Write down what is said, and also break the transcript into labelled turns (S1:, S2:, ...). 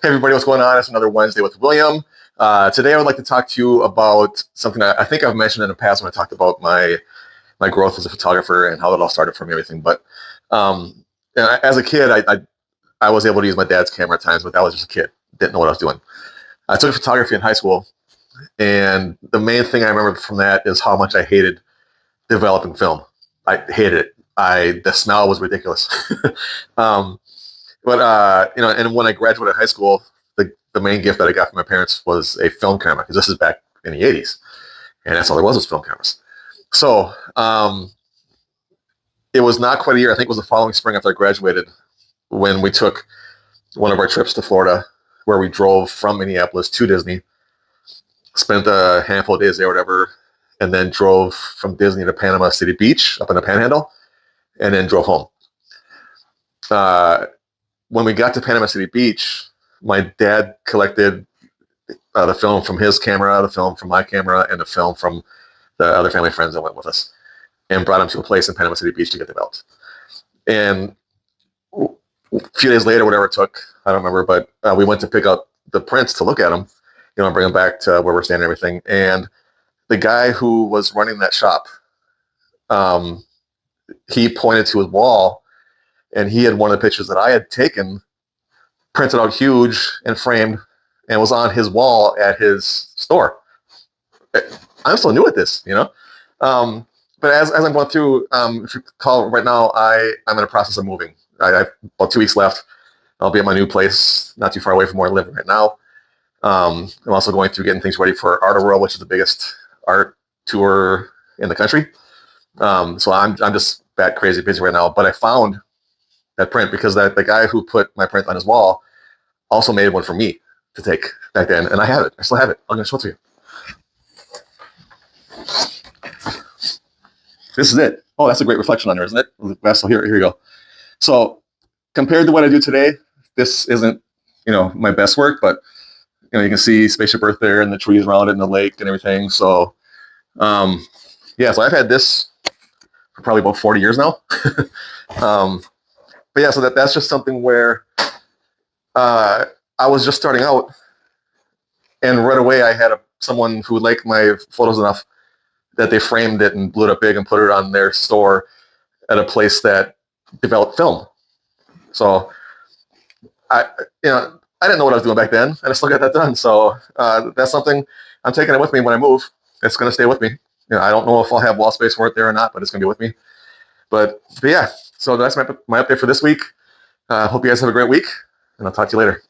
S1: Hey everybody, what's going on? It's another Wednesday with William. Today I would like to talk to you about something I think I've mentioned in the past when I talked about my growth as a photographer and how it all started for me and everything. But as a kid, I was able to use my dad's camera at times, but I was just a kid, didn't know what I was doing. I took photography in high school, and the main thing I remember from that is how much I hated developing film. I hated it. The smell was ridiculous. um, and when I graduated high school, the main gift that I got from my parents was a film camera, because this is back in the 80s, and that's all there was film cameras. So it was not quite a year. I think it was the following spring after I graduated when we took one of our trips to Florida, where we drove from Minneapolis to Disney, spent a handful of days there, whatever, and then drove from Disney to Panama City Beach up in the Panhandle, and then drove home. When we got to Panama City Beach, my dad collected the film from his camera, the film from my camera, and the film from the other family friends that went with us, and brought them to a place in Panama City Beach to get developed. And a few days later, whatever it took, I don't remember, but we went to pick up the prints to look at them, and bring them back to where we're standing and everything. And the guy who was running that shop, he pointed to his wall, and he had one of the pictures that I had taken, printed out huge and framed, and was on his wall at his store. I'm still new at this, But as I'm going through, if you recall, right now I'm in a process of moving. I have about 2 weeks left. I'll be at my new place, not too far away from where I live right now. I'm also going through getting things ready for Art World, which is the biggest art tour in the country. So I'm just that crazy busy right now. But I found that print because the guy who put my print on his wall also made one for me to take back then, and I have it. I still have it. I'm going to show it to you. This is it. Oh, that's a great reflection on there, isn't it? So here you go. So compared to what I do today, this isn't, my best work, but you can see Spaceship Earth there and the trees around it and the lake and everything. So, so I've had this for probably about 40 years now. But yeah, so that's just something where I was just starting out, and right away I had someone who liked my photos enough that they framed it and blew it up big and put it on their store at a place that developed film. So I didn't know what I was doing back then, and I still got that done. So that's something I'm taking it with me when I move. It's going to stay with me. I don't know if I'll have wall space for it there or not, but it's going to be with me. But yeah, so that's my update for this week. Hope you guys have a great week, and I'll talk to you later.